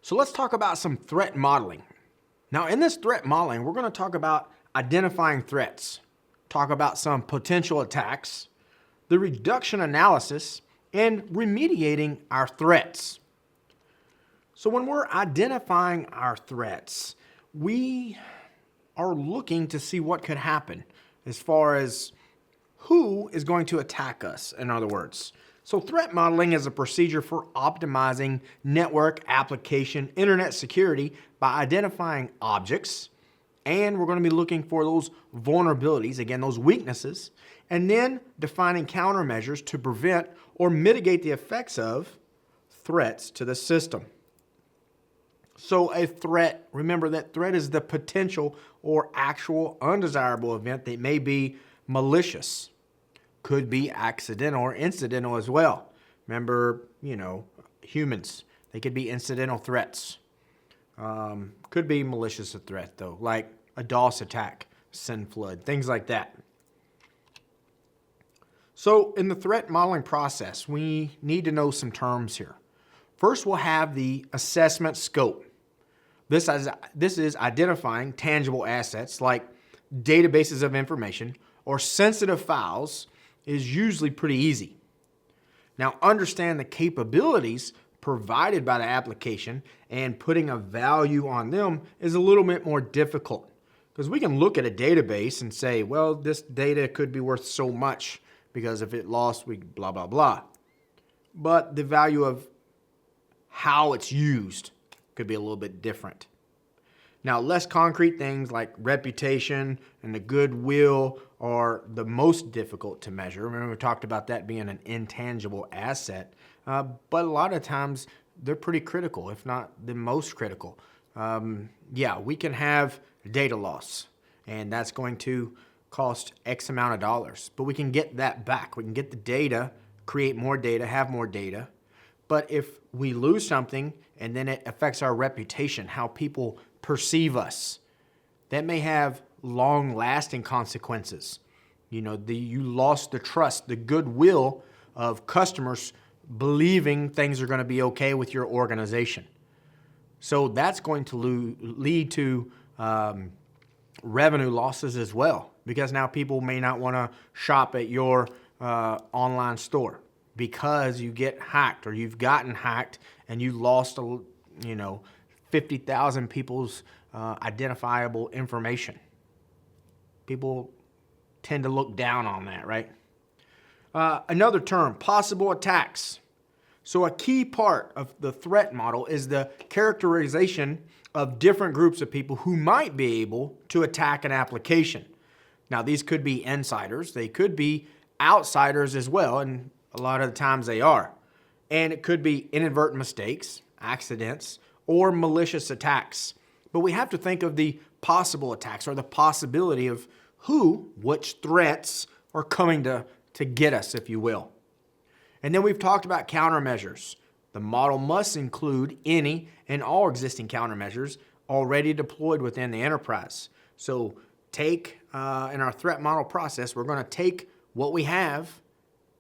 So let's talk about some threat modeling. Now in this threat modeling, we're going to talk about identifying threats, talk about some potential attacks, the reduction analysis, and remediating our threats. So when we're identifying our threats, we are looking to see what could happen as far as who is going to attack us, in other words. So threat modeling is a procedure for optimizing network, application, internet security by identifying objects, and we're going to be looking for those vulnerabilities, again, those weaknesses, and then defining countermeasures to prevent or mitigate the effects of threats to the system. So a threat, remember that threat is the potential or actual undesirable event that may be malicious. Could be accidental or incidental as well. Remember, humans, they could be incidental threats. Could be malicious threat though, like a DOS attack, send flood, things like that. So in the threat modeling process, we need to know some terms here. First, we'll have the assessment scope. This is identifying tangible assets like databases of information or sensitive files is usually pretty easy. Now, understand the capabilities provided by the application and putting a value on them is a little bit more difficult because we can look at a database and say, well, this data could be worth so much because if it lost, we blah, blah, blah. But the value of how it's used could be a little bit different. Now, less concrete things like reputation and the goodwill are the most difficult to measure. Remember, we talked about that being an intangible asset, but a lot of times they're pretty critical, if not the most critical. We can have data loss, and that's going to cost X amount of dollars, but we can get that back. We can get the data, create more data, have more data. But if we lose something and then it affects our reputation, how people perceive us, that may have long-lasting consequences. You lost the trust, the goodwill of customers believing things are going to be okay with your organization. So that's going to lead to revenue losses as well, because now people may not want to shop at your online store because you get hacked or you've gotten hacked and you lost 50,000 people's identifiable information. People tend to look down on that, right? Another term, possible attacks. So a key part of the threat model is the characterization of different groups of people who might be able to attack an application. Now, these could be insiders. They could be outsiders as well, and a lot of the times they are. And it could be inadvertent mistakes, accidents, or malicious attacks. But we have to think of the possible attacks or the possibility of which threats are coming to get us, if you will. And then we've talked about countermeasures. The model must include any and all existing countermeasures already deployed within the enterprise. So in our threat model process, we're going to take what we have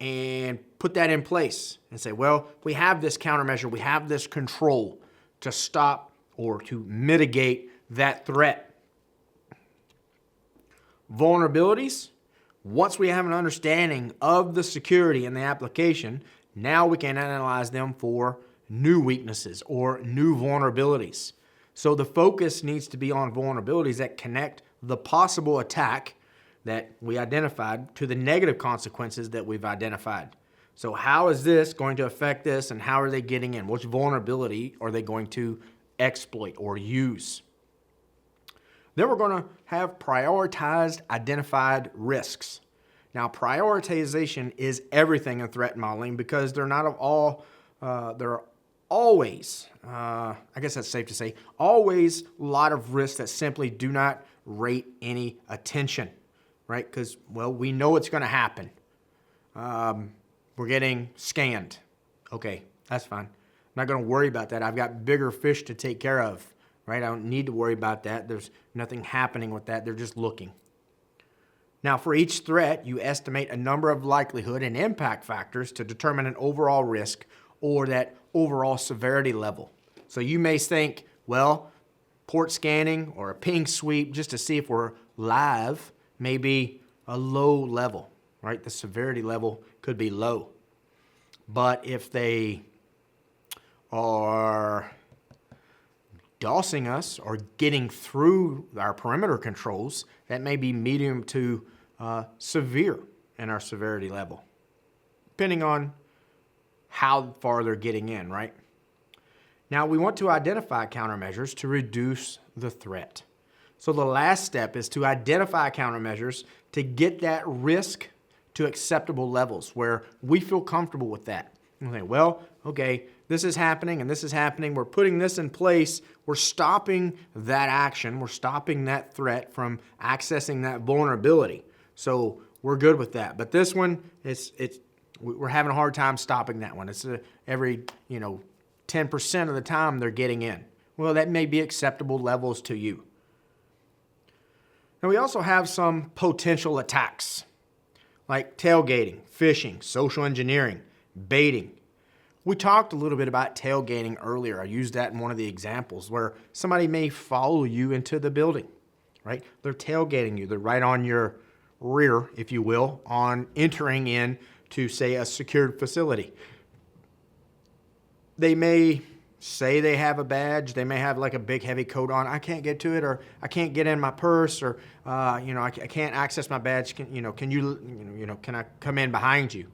and put that in place and say, well, we have this countermeasure, we have this control to stop or to mitigate that threat. Vulnerabilities. Once we have an understanding of the security in the application, now we can analyze them for new weaknesses or new vulnerabilities. So the focus needs to be on vulnerabilities that connect the possible attack that we identified to the negative consequences that we've identified. So how is this going to affect this, and how are they getting in? Which vulnerability are they going to exploit or use? Then we're going to have prioritized identified risks. Now, prioritization is everything in threat modeling because they're always, I guess that's safe to say, always a lot of risks that simply do not rate any attention, right? Because, well, we know it's going to happen. We're getting scanned. Okay, that's fine. I'm not going to worry about that. I've got bigger fish to take care of, right? I don't need to worry about that. There's nothing happening with that. They're just looking. Now, for each threat, you estimate a number of likelihood and impact factors to determine an overall risk or that overall severity level. So you may think, well, port scanning or a ping sweep just to see if we're live may be a low level, right? The severity level could be low. But if they are DOSing us or getting through our perimeter controls, that may be medium to severe in our severity level, depending on how far they're getting in, right? Now, we want to identify countermeasures to reduce the threat. So the last step is to identify countermeasures to get that risk to acceptable levels where we feel comfortable with that. Okay, well, okay, this is happening and this is happening. We're putting this in place. We're stopping that action. We're stopping that threat from accessing that vulnerability. So we're good with that. But this one, we're having a hard time stopping that one. It's every 10% of the time they're getting in. Well, that may be acceptable levels to you. Now, we also have some potential attacks like tailgating, phishing, social engineering, baiting. We talked a little bit about tailgating earlier. I used that in one of the examples where somebody may follow you into the building, right? They're tailgating you. They're right on your rear, if you will, on entering in to, say, a secured facility. They may say they have a badge. They may have like a big heavy coat on. I can't get to it, or I can't get in my purse, or I can't access my badge. Can I come in behind you?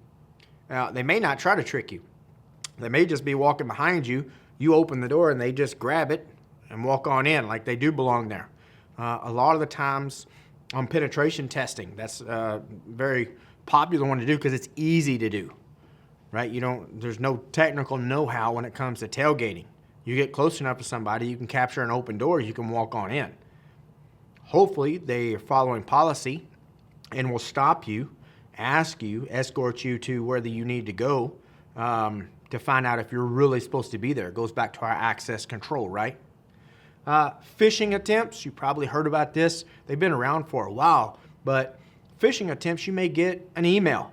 Now, they may not try to trick you. They may just be walking behind you. You open the door and they just grab it and walk on in like they do belong there. A lot of the times on penetration testing, that's a very popular one to do because it's easy to do. Right? There's no technical know-how when it comes to tailgating. You get close enough to somebody, you can capture an open door, you can walk on in. Hopefully, they are following policy and will stop you, ask you, escort you to where you need to go to find out if you're really supposed to be there. It goes back to our access control, right? Phishing attempts, you probably heard about this. They've been around for a while, but phishing attempts, you may get an email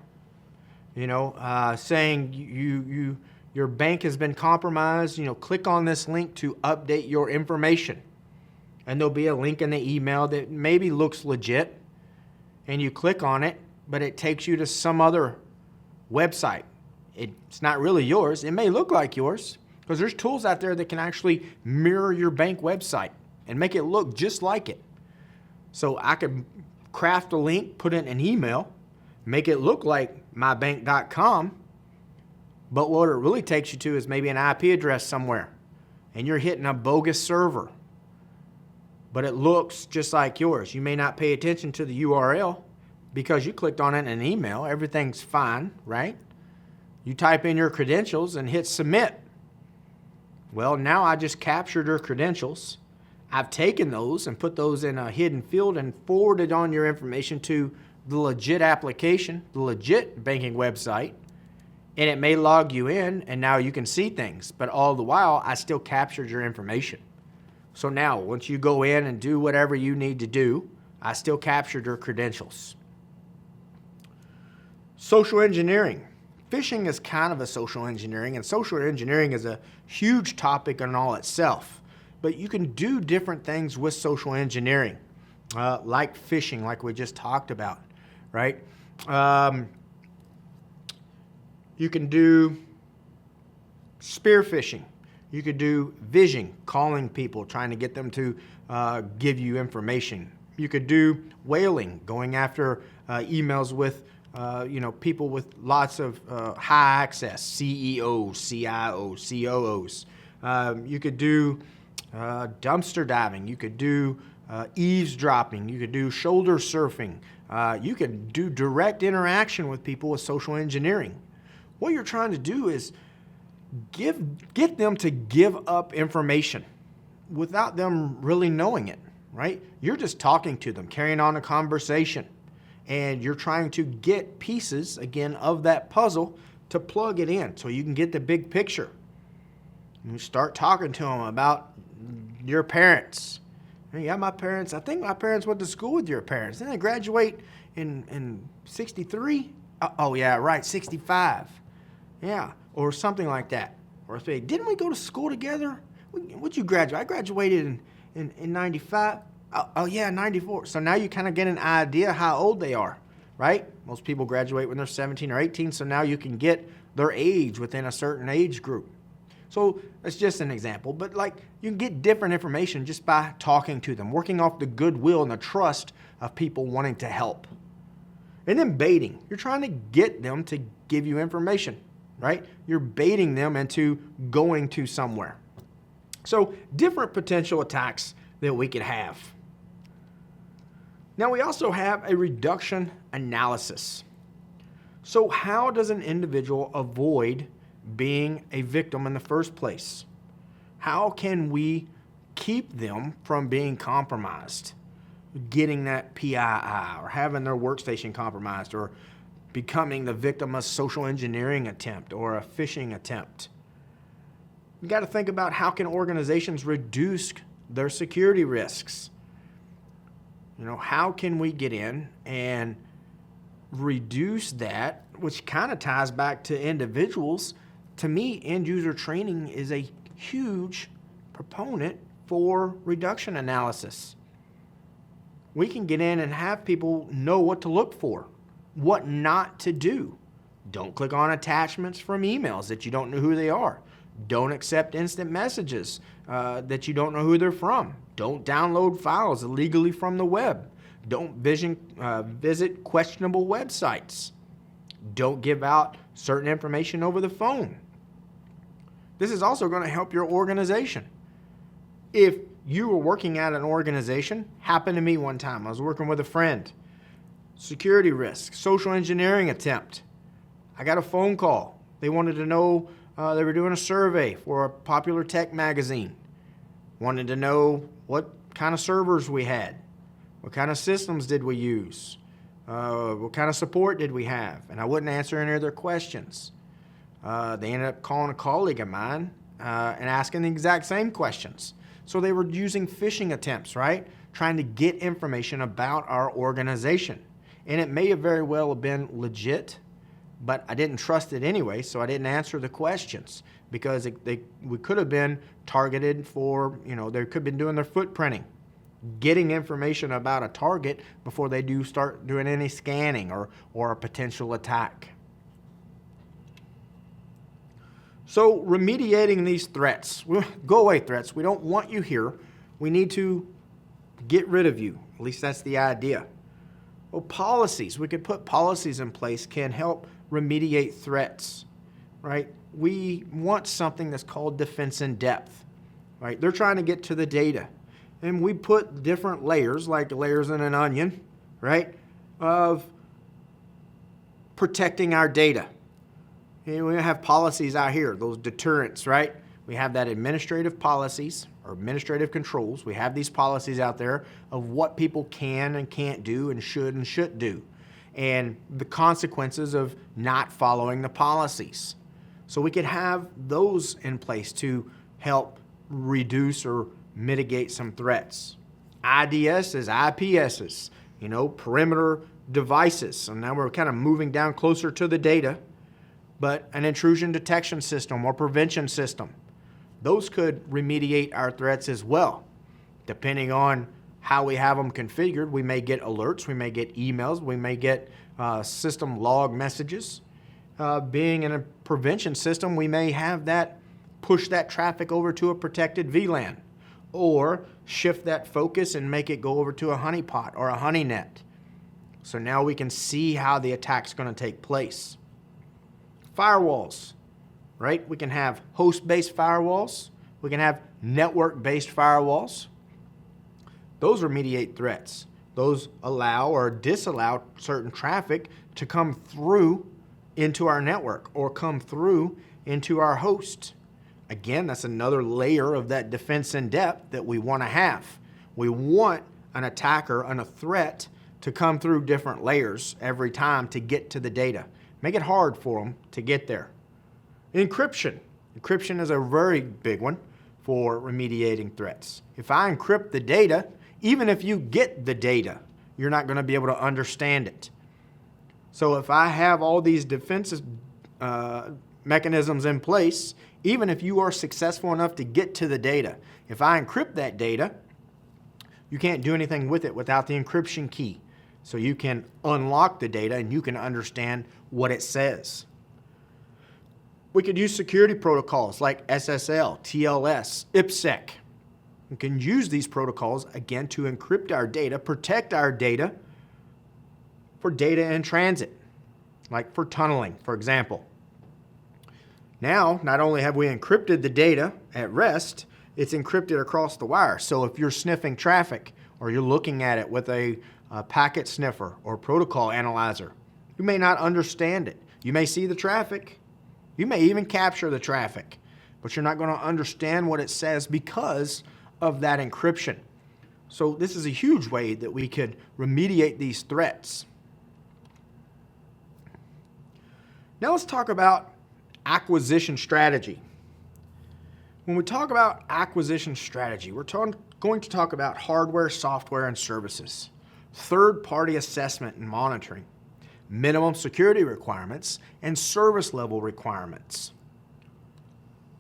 saying your bank has been compromised. Click on this link to update your information. And there'll be a link in the email that maybe looks legit. And you click on it, but it takes you to some other website. It's not really yours. It may look like yours because there's tools out there that can actually mirror your bank website and make it look just like it. So I could craft a link, put it in an email, make it look like mybank.com, but what it really takes you to is maybe an IP address somewhere, and you're hitting a bogus server, but it looks just like yours. You may not pay attention to the URL because you clicked on it in an email. Everything's fine, right? You type in your credentials and hit submit. Well, now I just captured your credentials. I've taken those and put those in a hidden field and forwarded on your information to the legit application, the legit banking website, and it may log you in, and now you can see things. But all the while, I still captured your information. So now, once you go in and do whatever you need to do, I still captured your credentials. Social engineering. Phishing is kind of a social engineering, and social engineering is a huge topic in all itself. But you can do different things with social engineering, like phishing, like we just talked about. Right? You can do spear phishing. You could do vishing, calling people, trying to get them to give you information. You could do whaling, going after emails with people with lots of high access, CEOs, CIOs, COOs. You could do dumpster diving. You could do eavesdropping. You could do shoulder surfing. You can do direct interaction with people with social engineering. What you're trying to do is get them to give up information without them really knowing it, right? You're just talking to them, carrying on a conversation, and you're trying to get pieces, again, of that puzzle to plug it in so you can get the big picture. You start talking to them about your parents. Yeah, my parents, I think my parents went to school with your parents. Didn't they graduate in 63? Oh, yeah, right, 65. Yeah, or something like that. Or say, didn't we go to school together? What'd you graduate? I graduated in 95. Oh, yeah, 94. So now you kind of get an idea how old they are, right? Most people graduate when they're 17 or 18, so now you can get their age within a certain age group. So that's just an example, but like you can get different information just by talking to them, working off the goodwill and the trust of people wanting to help. And then baiting. You're trying to get them to give you information, right? You're baiting them into going to somewhere. So different potential attacks that we could have. Now we also have a reduction analysis. So how does an individual avoid being a victim in the first place? How can we keep them from being compromised, getting that PII, or having their workstation compromised, or becoming the victim of a social engineering attempt or a phishing attempt? You got to think about how can organizations reduce their security risks. How can we get in and reduce that, which kind of ties back to individuals. To me, end user training is a huge proponent for reduction analysis. We can get in and have people know what to look for, what not to do. Don't click on attachments from emails that you don't know who they are. Don't accept instant messages that you don't know who they're from. Don't download files illegally from the web. Don't visit questionable websites. Don't give out certain information over the phone. This is also going to help your organization. If you were working at an organization, happened to me one time. I was working with a friend. Security risk, social engineering attempt. I got a phone call. They wanted to know, they were doing a survey for a popular tech magazine. Wanted to know what kind of servers we had. What kind of systems did we use? What kind of support did we have? And I wouldn't answer any of their questions. They ended up calling a colleague of mine and asking the exact same questions. So they were using phishing attempts, right? Trying to get information about our organization. And it may have very well have been legit, but I didn't trust it anyway, so I didn't answer the questions because we could have been targeted for, they could have been doing their footprinting, getting information about a target before they do start doing any scanning or a potential attack. So remediating these threats, go away threats, we don't want you here. We need to get rid of you. At least that's the idea. Well, policies, we could put policies in place can help remediate threats, right? We want something that's called defense in depth, right? They're trying to get to the data. And we put different layers, like layers in an onion, right, of protecting our data. And we have policies out here, those deterrents, right? We have that administrative policies or administrative controls. We have these policies out there of what people can and can't do and shouldn't do, and the consequences of not following the policies. So we could have those in place to help reduce or mitigate some threats. IDSs, IPSs, perimeter devices. So now we're kind of moving down closer to the data, but an intrusion detection system or prevention system. Those could remediate our threats as well. Depending on how we have them configured, we may get alerts, we may get emails, we may get system log messages. Being in a prevention system, we may have that push that traffic over to a protected VLAN or shift that focus and make it go over to a honeypot or a honeynet. So now we can see how the attack's going to take place. Firewalls, right? We can have host-based firewalls. We can have network-based firewalls. Those remediate threats. Those allow or disallow certain traffic to come through into our network or come through into our host. Again, that's another layer of that defense in depth that we want to have. We want an attacker and a threat to come through different layers every time to get to the data. Make it hard for them to get there. Encryption. Encryption is a very big one for remediating threats. If I encrypt the data, even if you get the data, you're not going to be able to understand it. So if I have all these defensive mechanisms in place, even if you are successful enough to get to the data. If I encrypt that data, you can't do anything with it without the encryption key. So you can unlock the data and you can understand what it says. We could use security protocols like SSL, TLS, IPsec. We can use these protocols, again, to encrypt our data, protect our data for data in transit, like for tunneling, for example. Now, not only have we encrypted the data at rest, it's encrypted across the wire. So if you're sniffing traffic or you're looking at it with a packet sniffer or protocol analyzer, you may not understand it. You may see the traffic. You may even capture the traffic, but you're not going to understand what it says because of that encryption. So this is a huge way that we could remediate these threats. Now let's talk about acquisition strategy. When we talk about acquisition strategy, we're going to talk about hardware, software, and services, third-party assessment and monitoring, minimum security requirements, and service level requirements.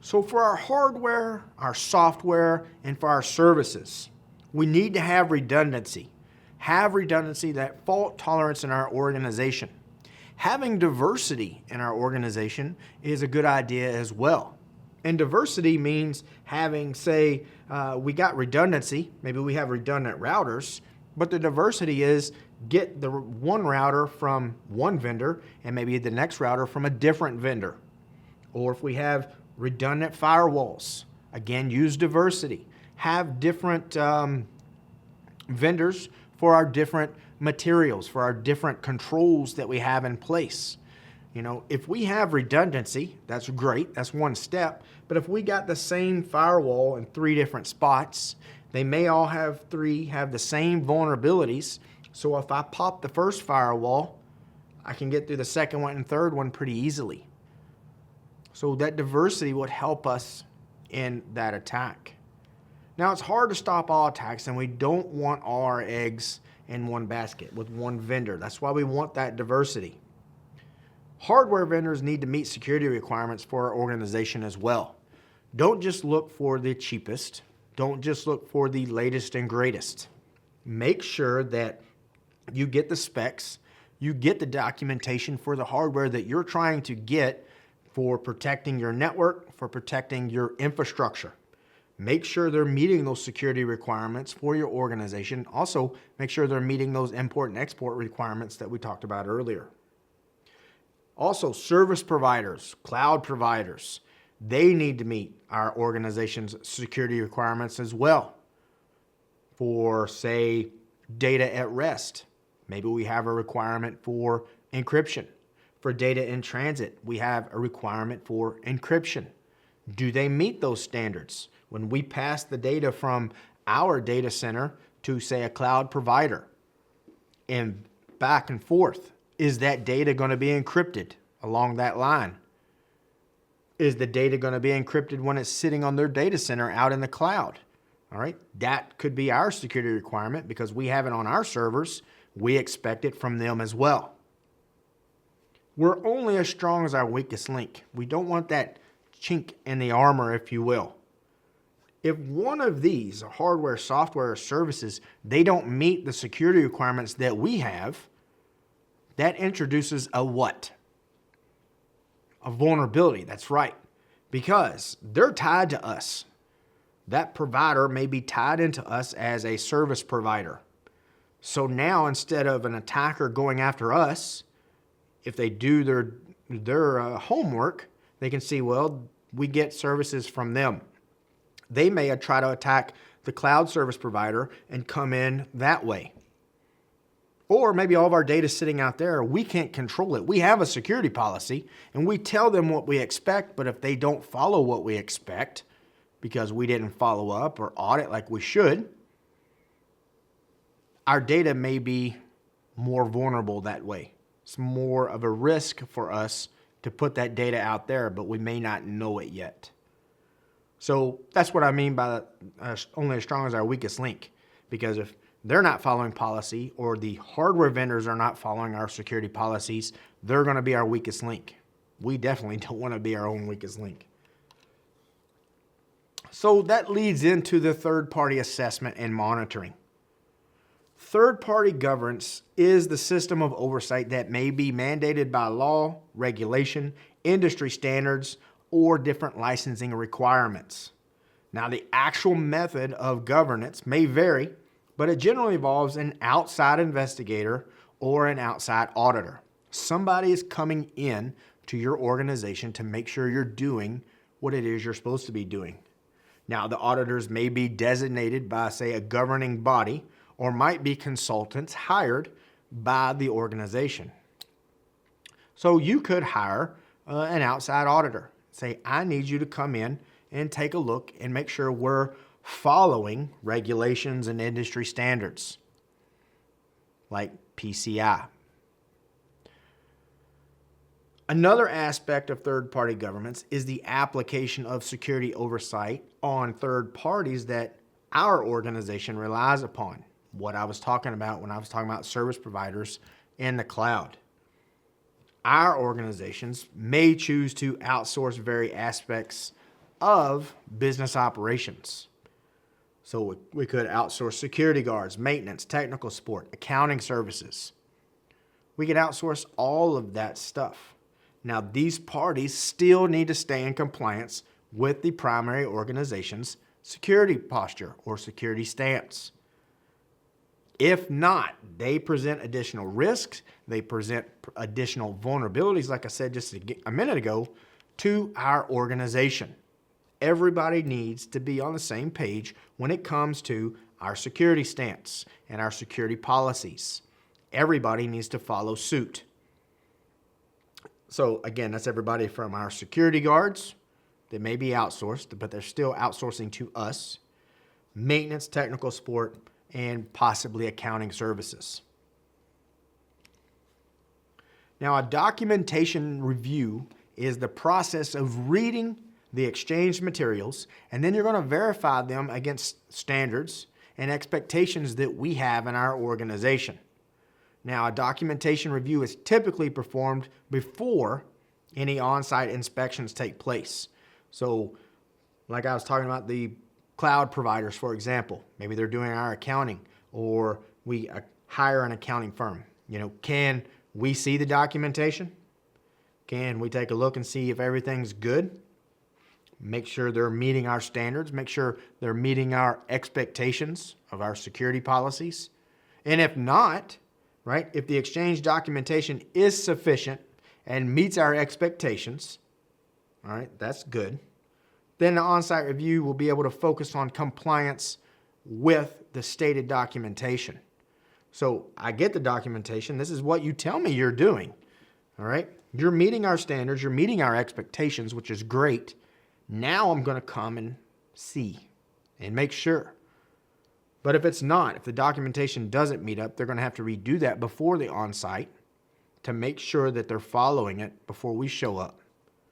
So for our hardware, our software, and for our services, we need to have redundancy. Have redundancy, that fault tolerance in our organization. Having diversity in our organization is a good idea as well. And diversity means having, say, we got redundancy, maybe we have redundant routers, but the diversity is get the one router from one vendor and maybe the next router from a different vendor. Or if we have redundant firewalls, again, use diversity. Have different vendors for our different materials, for our different controls that we have in place. You know, if we have redundancy, that's great, that's one step, but if we got the same firewall in 3 different spots, they may all have the same vulnerabilities. So if I pop the first firewall, I can get through the second one and third one pretty easily. So that diversity would help us in that attack. Now, it's hard to stop all attacks, and we don't want all our eggs in one basket with one vendor. That's why we want that diversity. Hardware vendors need to meet security requirements for our organization as well. Don't just look for the cheapest. Don't just look for the latest and greatest. Make sure that you get the specs, you get the documentation for the hardware that you're trying to get for protecting your network, for protecting your infrastructure. Make sure they're meeting those security requirements for your organization. Also, make sure they're meeting those import and export requirements that we talked about earlier. Also, service providers, cloud providers, they need to meet our organization's security requirements as well. For, say, data at rest, maybe we have a requirement for encryption. For data in transit, we have a requirement for encryption. Do they meet those standards? When we pass the data from our data center to, say, a cloud provider and back and forth, is that data going to be encrypted along that line? Is the data going to be encrypted when it's sitting on their data center out in the cloud? All right, that could be our security requirement because we have it on our servers. We expect it from them as well. We're only as strong as our weakest link. We don't want that chink in the armor, if you will. If one of these, hardware, software, or services, they don't meet the security requirements that we have, that introduces a what? A vulnerability, that's right. Because they're tied to us. That provider may be tied into us as a service provider. So now instead of an attacker going after us, if they do their homework, they can see, well, we get services from them. They may try to attack the cloud service provider and come in that way. Or maybe all of our data is sitting out there. We can't control it. We have a security policy and we tell them what we expect, but if they don't follow what we expect because we didn't follow up or audit like we should, our data may be more vulnerable that way. It's more of a risk for us to put that data out there, but we may not know it yet. So that's what I mean by only as strong as our weakest link. Because if they're not following policy or the hardware vendors are not following our security policies, they're going to be our weakest link. We definitely don't want to be our own weakest link. So that leads into the third-party assessment and monitoring. Third-party governance is the system of oversight that may be mandated by law, regulation, industry standards, or different licensing requirements. Now, the actual method of governance may vary, but it generally involves an outside investigator or an outside auditor. Somebody is coming in to your organization to make sure you're doing what it is you're supposed to be doing. Now, the auditors may be designated by, say, a governing body, or might be consultants hired by the organization. So you could hire an outside auditor. Say, I need you to come in and take a look and make sure we're following regulations and industry standards, like PCI. Another aspect of third-party governance is the application of security oversight on third parties that our organization relies upon. What I was talking about when I was talking about service providers in the cloud. Our organizations may choose to outsource various aspects of business operations. So we could outsource security guards, maintenance, technical support, accounting services. We could outsource all of that stuff. Now, these parties still need to stay in compliance with the primary organization's security posture or security stance. If not, they present additional risks, they present additional vulnerabilities, like I said just a minute ago, to our organization. Everybody needs to be on the same page when it comes to our security stance and our security policies. Everybody needs to follow suit. So again, that's everybody from our security guards that may be outsourced, but they're still outsourcing to us, maintenance, technical support, and possibly accounting services. Now, a documentation review is the process of reading the exchanged materials, and then you're going to verify them against standards and expectations that we have in our organization. Now, a documentation review is typically performed before any on-site inspections take place. So, like I was talking about the cloud providers, for example, maybe they're doing our accounting, or we hire an accounting firm. Can we see the documentation? Can we take a look and see if everything's good? Make sure they're meeting our standards, make sure they're meeting our expectations of our security policies. And if not, right, if the exchange documentation is sufficient and meets our expectations, all right, that's good. Then the on-site review will be able to focus on compliance with the stated documentation. So I get the documentation. This is what you tell me you're doing. All right. You're meeting our standards. You're meeting our expectations, which is great. Now I'm going to come and see and make sure. But if it's not, if the documentation doesn't meet up, they're going to have to redo that before the on-site to make sure that they're following it before we show up.